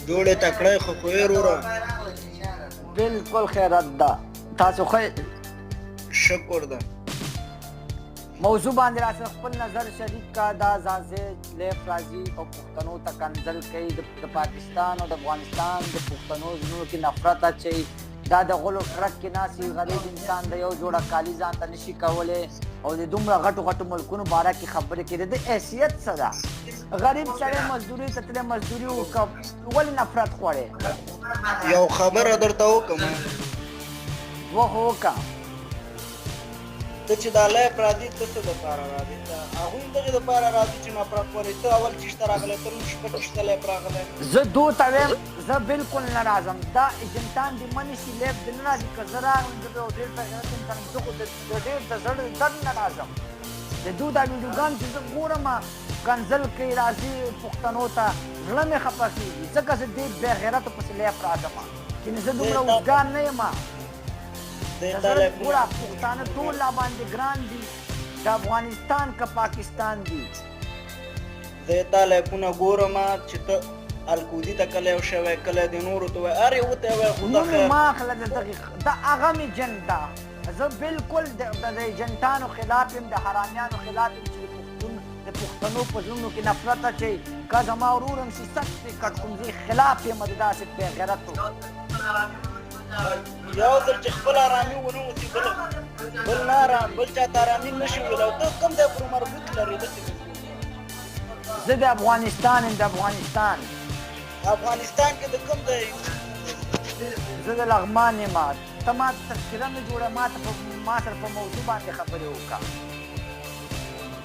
جوړې تکړه خو کوې وروره. بالکل خیرت ده. تاسو ښه شکر ده. موضوع باندې راسره خپل نظر شریک کا. دا ځانځای لیف راځي او پښتنو ته کنځل کوي. د پاکستان او د افغانستان د پښتنو زړونو کې نفرت اچوي. دا د غلو ټرک کې ناسي غریب انسان د یو جوړه کالي ځان ته نشي کولی او د دومره غټو غټو ملکونو باره کې خبرې کوي. د حیثیت څه ده؟ غریب سړی مزدوري ته تللی مزدوري وکړه، ولې نفرت خوړې؟ یو خبره درته وکړم، وخو وکړه. ته چې دا لیف راځي ته څه دپاره راځي؟ هغوی هم دغې دپاره راځي چې نفرت ولري. ته اول چېشته راغلی، ته نن شپه چېشته لیف راغلی. زه دو ته وایم زه بالکل نه راځم. دا ایجنټان دې منې شي لیف دې نه راځي. که زه راغلم زه به یو ډېر غیرت انسان یم. زه خو د ډېر د زړه درد نه راځم. د دو دا ویډیوګان چې زه ګورم کنځل کوي راځي پښتنو ته، زړه مې خفه کېږي. ځکه زه دې بې غیرتو پسې لیف راځم چې زه دومره اوږدګان نه یم. ګوره پښتانه ټول را باندې ګران دي، د افغانستان که پاکستان دي. زه یې تا لیفونه ګورم چې ته الکودي ته کله یو شوی، کله د نورو ته وایي، هر یو ته یې وایي. خو نوم یې ما اخله د دغې دا هغه مې جنګ ده. زه بالکل د ایجنټانو خلاف یم، د حرامیانو خلاف یم چې د پښتنو په زړونو کې نفرت اچوي. که زما ورور هم شي سخت یې کټ کوم، زه خلاف یم د داسې بې غیرتو. یو ځل چې خپل ارامي ونه اوسي، بل نه بل چا ته ارامي نه شي ویلی. او ته کوم ځای پورې مربوط لرې؟ زه د افغانستان یم. د افغانستان کې د کوم ځای؟ زه د لغمان یم. ته ما تذکره نه جوړه، ما سره په موضوع باندې خبرې وکړه.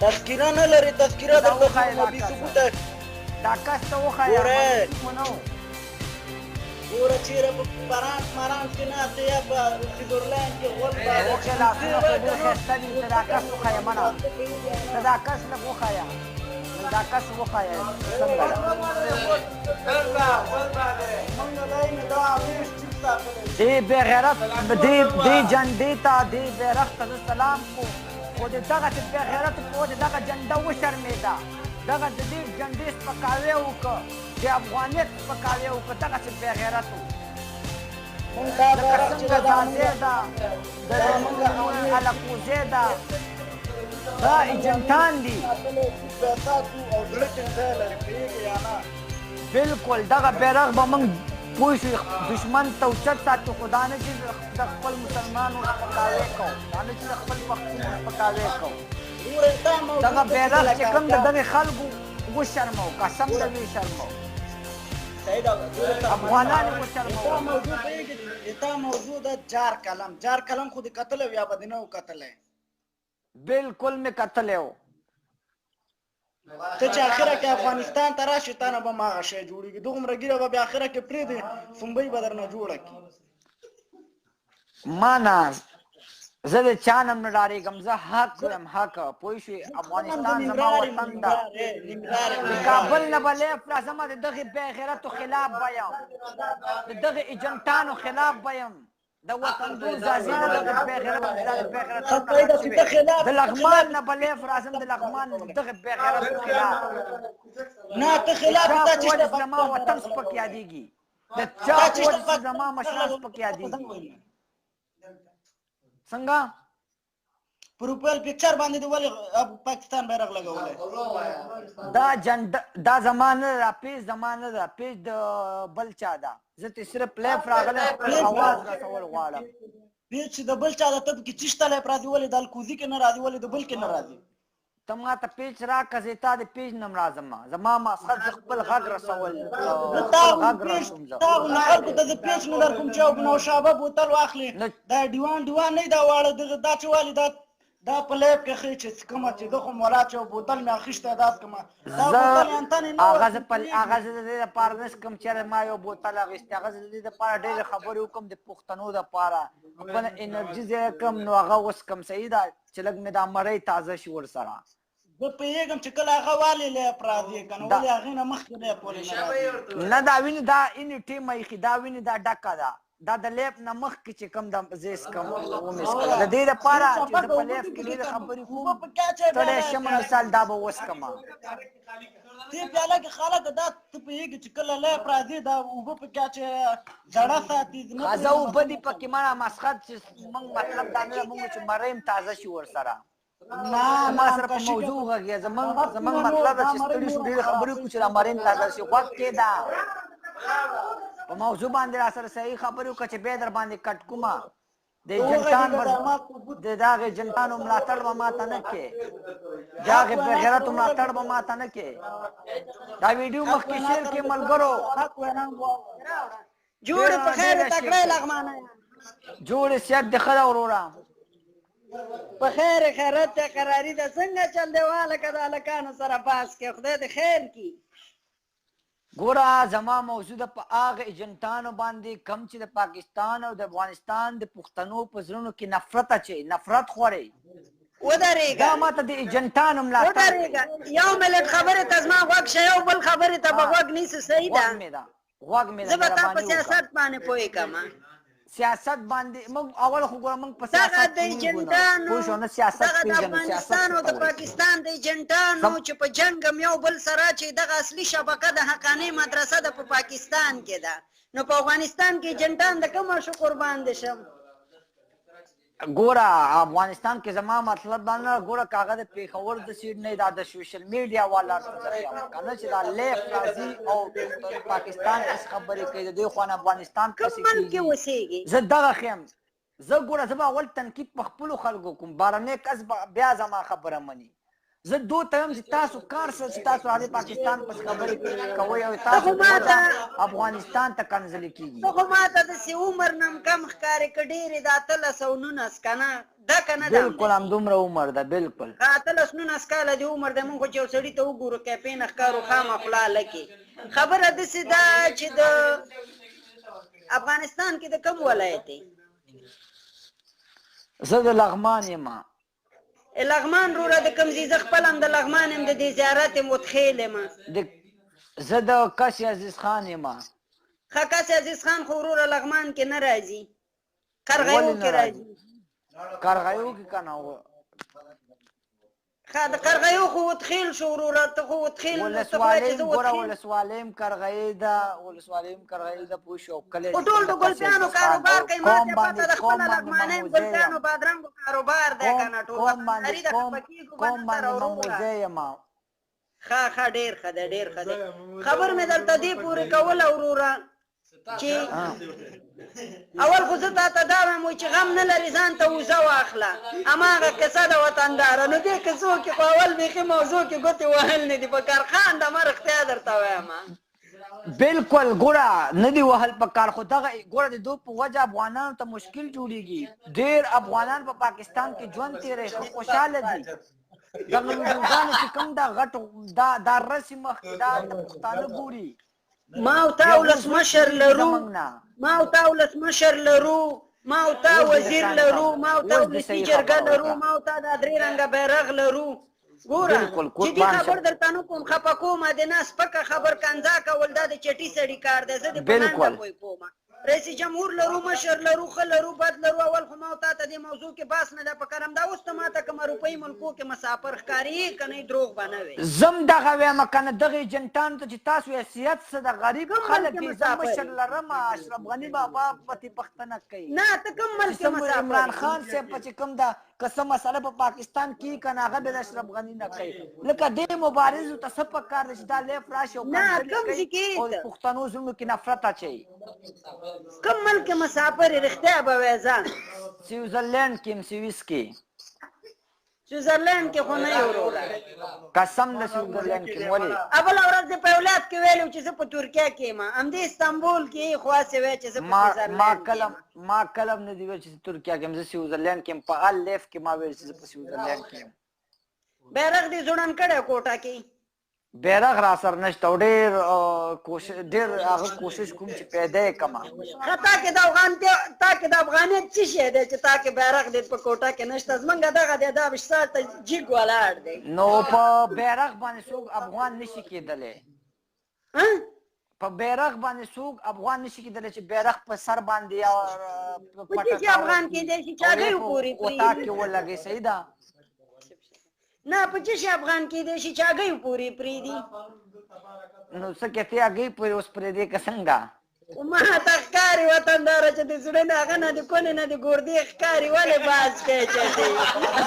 تذکره نه لري؟ تذکره درته بې ثبوته دا کس ته وښایه. ګوره چېرې په مرانس کې ناست یا په سویزرلینډ کې غول اوکې لاسونه خو ډېر ښایسته دي. ته دا کس وښایه منه. ته دا کس لږ وښایه. دا کس وښایه څنګه ده. دې بې غیرت دې جنډې ته دې بیرغ ته زه سلام کوم. خو د دغسې بې غیرتو په وجه دغه جنډه وشرمېده. دغه د دې جنډې سپکاوی وکړه، د افغانیت سپکاوی وکړه. دغسې بې غیرتو لکه څنګه ځاځی ده، د الکوزی ده، دا ایجنټان دي. بالکل دغه بیرغ به موږ پوه شو دشمن ته اوچت ساتو. خو دا نه چې د خپل مسلمانو سپکاوی کوو، دا نه چې د خپل پښتون سپکاوی کوو. دغه بیرغ چې کوم د دغې خلکو وشرمو، قسم ته وی شرمو، افغانان یې وشرمو. دا موضوع ده جار کلم. جار کلم خو دې کتلی و یا به دې نه و کتلی؟ بالکل مې کتلی و. ته چې اخره کې افغانستان ته راشې تا نه به هم هغه شی جوړېږي. دغومره ګیره به بیا اخره کې پرېږدې، سنبۍ به درنه جوړه کړي. ما نه زه د چا نه هم نه ډارېږم. زه حق یم، حق پوه شوې. افغانستان زما وطن ده. د کابل نه به لیف راځم، د دغې بې غیرتو خلاف به یم، د دغې ایجنټانو خلاف به یم. د وطن دو ځاځي نه دغې بې غیرتو د لغمان نه به لیف راځم، د لغمان دغې بې غیرتو خلاف. نه ته خلاف چا په وجه زما وطن سپک یادېږي، د چا په وجه زما مشران سپک یادېږي. څنګه پروفایل پکچر باندې دې ولې پاکستان بیرغ لګولی؟ دا زما نه ده، پیج زما نه ده، پیج د بل چا ده. زه ته صرف لیف راغلی خپل اواز رسول غواړم. پیج چې د بل چا ده ته پکې چېشته لیف راځي؟ ولې د الکوزي کې نه راځي؟ ولې د بل کې نه راځي؟ ته ما ته پیج راکړه، زه تا د پیج نه هم راځم. زما مقصد زه خپل غږ رسول، غږ رسوم. زه خلکو ته زه پیج نه درکوم چې یو نوشابه بوتل واخلي، دا ډیوان نه دا واړه دا چې والي دا په لیف کې ښایي چې کومه چې زه خو مولا چې یو بوتل مې اخیستی داس کومه هغه زه د دې دپاره نه څکم چېرې ما یو بوتل اخیستی. هغه زه د دې دپاره ډېرې خبرې وکړم د پښتنو دپاره، خپله انرژي ځای کړم نو هغه وڅکم. صحیح ده چې لږ مې دا مړۍ تازه شي ورسره. زه پوهېږم چې کله هغه والې لیف راځي که نه، ولې هغې نه مخکې لیف ولې نه راځي؟ نه دا وینې دا اینې ټیمه ایښي، دا وینې دا ډکه ده. دا د لیف نه مخکې چې کوم د زه څکم ومې څکله د دې دپاره چې زه په لیف کې ډېرې خبرې کوم ستړی شم، مثال دا به وڅکمه. دې پیاله کې خلک دا ته پوهېږي چې کله لیف راځي دا اوبه پکې چې زړه ساتي خزه اوبه دي پکې مړه مسخت چې موږ مطلب دا نه موږ چې مریم تازه شي ورسره ما سره په موضوع غږیږي زمونږ مطلب چې ستړي شو ډېرې خبرې وکړو چې دا مریم تازه شي غوږ کېږده په موضوع باندې را سره صحیح خبرې وکړه چې بیا در باندې کټ کومه د ایجنټان د دغه ایجنټانو ملاتړ به ماته نه کې د هغې بغیرتو ملاتړ به ماته نه کې دا ویډیو مخکې شیر کې ملګرو جوړ په خیر تکړه لغمانه جوړ صحت دې ښه ده وروره په خیر خیرت ته قراري ده څنګه چل دی واله که د هلکانو سره باس کې خدای دې خیر کړي ګوره زما موضوع ده په هغه ایجنټانو باندې کم چې د پاکستان او د افغانستان د پښتنو په زړونو کې نفرت اچوي نفرت خوري ودرېږه دا ماته د ایجنټانو ملاتړ ودرېږه یو ملت خبرې ته زما غوږ شه یو بل خبرې ته به غوږ نیسو صحیح ده غوږ مې ده زه به تا په سیاست باندې پوهېږم سیاست باندې موږ اول خو ګوره موږ په سیاست د ایجنټانو دغه د افغانستان او د پاکستان د ایجنټانو چې په جنګ هم یو بل سره چې دغه اصلي شبکه د حقاني مدرسه ده په پاکستان کې ده نو په افغانستان کې ایجنټان د کومه شو قربان دي شم ګوره افغانستان کې زما مطلب دا نه ګوره کاغه د پېښور د سیډ نه دا د سوشل میډیا والا کنه چې دا لیف راځي او پاکستان هیڅ خبرې کوي د دې خو افغانستان کوم ملک کې اوسېږي زه دغه خیم زه ګوره زه به اول تنقید په خپلو خلکو کوم بهرنی کس بیا زما خبره مني زه دو ته یم چې تاسو کار سره چې تاسو راځئ پاکستان پس خبرې کوئ او تاسو افغانستان ته کنځلې کېږي ته خو ماته داسې عمر نه هم کم ښکارې که ډېرې د 1819 که نه دا که نه بلکل همدومره عمر ده بلکل 18-19 کاله د عمر دی مونږ خو چې یو سړي ته وګورو کیپې نه ښکارو خامخولا هلکې خبره داسې ده چې د افغانستان کې د کوم ولایت دی زه د لغمان یم لغمان روره د کوم ځای زه خپل هم د لغمان یم د دې زیارت یم وتخیل یم زه د کس عزیز خان یم ښه کس عزیز خان خو وروره لغمان کې نه راځي قرغیو کې راځي قرغیو کې که نه ښه د قرغیو خو وتخیل شو وروره ته خو وتخیل ګوره ولسوالۍ هم قرغیو ده ولسوالۍ هم قرغیو ده پوه شو خو ټول د ګلپیانو کاروبار کوي ما ته پته د خپله لغمانی ګلپیانو بادرنګو کاروبار دی که نه ټول مالداري د خفه کېږو به نه سره وروره ښه ډېر ښه دی ډېر ښه دی خبر مې درته دې پورې کوله وروره چې اول خو زه تا ته دا وایم چې غم نه لري ځان ته وزه واخله هماغه کیسه د وطنداره نو دې کیسو کې خو اول بیخي موضوع کې ګوتې وهل نه دي په کار خان د ما رښتیا درته وایم بلکل ګوره نه دي وهل په کار خو دغه ګوره د دو په وجه افغانانو ته مشکل جوړېږي ډېر افغانان په پاکستان کې ژوند تېروي ښه خوشحاله دي دغه ویډیوګانې چې کوم دا غټ دا رسې مخکې دا د پښتانه ګوري ما او تا ولسمشر لرو ما او تا ولسمشر لرو ما او تا وزیر لرو ما او تا ولسي جرګه لرو ما او تا دا درې رنګه بیرغ لرو ګوره چې دې خبر درته نه کوم خفه کومه د نه سپکه خبر کنځا کول دا د چټي سړي کار دی زه دې په ننډه پوی کومه رئیس جمهور لرو مشر لرو ښه لرو بد لرو اول خو ما او تا ته دې موضوع کې باس نه ده په کار همدا اوس ته ما ته کومه روپۍ ملکو کې مسافر ښکاري که نه دروغ به نه وي زم دغه وایم که نه دغې ایجنټانو ته چې تاسو حیثیت څه د غریب خلک دي زه مشر لرم اشرف غني بابا پتې پښتنه کوي نه ته کوم ملک کې مسافر عمران خان صاحب چې کوم ده که څه مسله په پاکستان کې که نه هغه به د اشرف غني نه کوي لکه دې مبارزو ته څه پکار دی چې دا لیف راشي او پښتنو زړونو کې نفرت اچوي کوم ملک مسافر رښتیا به وایې ځان سویزرلینډ کې یم سویس کې سویزرلینډ کې خو نه یې وروره قسم د سویزرلینډ کې ولې بله ورځ دې په اولاد کې ویلي چې زه په ترکیه کې یم همدې استانبول کې خو هسې وایې چې زه په سویزرلینډ ما کله هم نه دي ویل چې ترکیه کې یم زه سویزرلینډ کې یم په هر لیف کې ما ویل چې زه په سویزرلینډ کې یم بیرغ دې ځوړند کړی کوټه کې بیرغ را سره نشته او ډېر هغه کوشش کوم چې پیدا یې کړمه ښه تا کې د افغانیت څه شی دی چې تا کې بیرغ دې په کوټه کې نشته زمونږ دغه دی دا بشتا ته جیګ ولاړ دی نو په بیرغ باندې څوک افغان نشي کېدلی په بیرغ باندې څوک افغان نشي کېدلی چې بیرغ په سر باندې په څه شي افغان کېدی شي چاګۍ پورې کوټه کې ولګي صحیح ده نه په څه شي افغان کېدی شي چاګۍ پورې پرېږدي نو څه کې ته هغې پورې اوس پرېږدې که څنګه ما ته ښکاري وطنداره چې د زړه نه هغه نه د کونې نه د ګردې ښکاري ولې باز کوې چې دی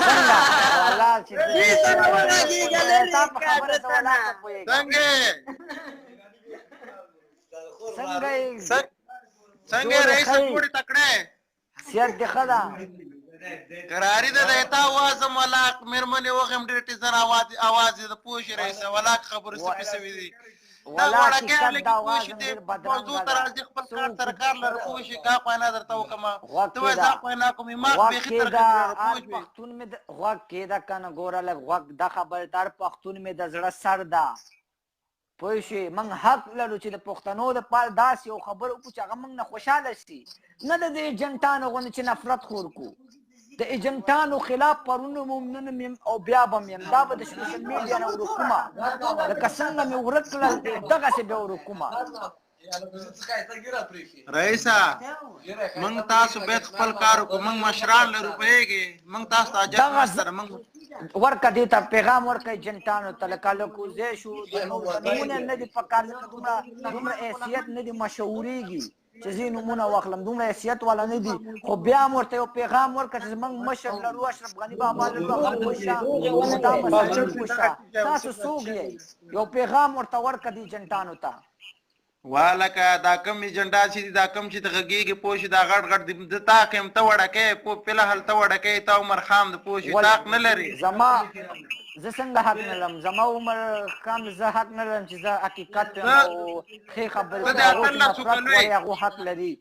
څنګه والله چې دې سره وغږېږه لرې تا په خبره څه ښکار ولا ته ته پوهېږم څنګه څنګه یې څنګه رئیس پوری تکړه صحت دې ښه ده قراری ده دیتا आवाज ملاک مرمنه وغم ډیر ټیزر आवाज د پوش رئیس ولاک خبر څه پسوي دي ولا حقیقت دا आवाज ډېر بدرنګه موضوع تر ځي خپل کار تر کار لره پوش کا پانا درته وکما غوږ ته ځا پانا کومي ما به خطر کېدا پوش پښتون مې غوږ کېدا کنه ګوره لږ غوږ د خبردار پښتون مې د زړه سر ده پوه شوې موږ حق لرو چې د پښتنو دپاره داسې یو خبر وکړو چې هغه موږ نه خوشحاله شي نه د دې ایجنټانو غوندې چې نفرت خور کړو د ایجنټانو خلاف پرونه مو نن یم او بیا به یم دا به د سوشل میډیا نه ورکومه لکه څنګه مې ورک کړل دغسې بیا ورکومه رئیسا موږ تاسو باید خپل کار وکړو موږ مشران لرو پوهېږې موږ تاسو ته اجازه سره موږ ورکه دې ته پیغام ورکړئ ایجنټانو ته لکه لکوزی شو نومونه نه دي پکار ځکه دومره حیثیت نه دي مشهورېږي چې زه نومونه واخلم دومره حیثیت والا نه دي خو بیا هم ورته یو پیغام ورکړه چې زموږ مشر لرو اشرف غني بابا لرو هغه پوه دا مسله پوه تاسو څوک یې یو پیغام ورته ورکړه دې ایجنټانو ته والکه دا کم ایجنډا چې دا کم چې د غږیږي پوه دا غټ غټ د تا کم ته وړکې په فلحال ته وړکې تا عمر خام د پوه طاق نه لري زما زه څنګه حق نه لرم زما عمر خام زه حق نه لرم چې زه حقیقت او ښې خبرې هغه حق لري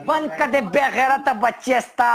بند کړه د بې غیرته بچې ستا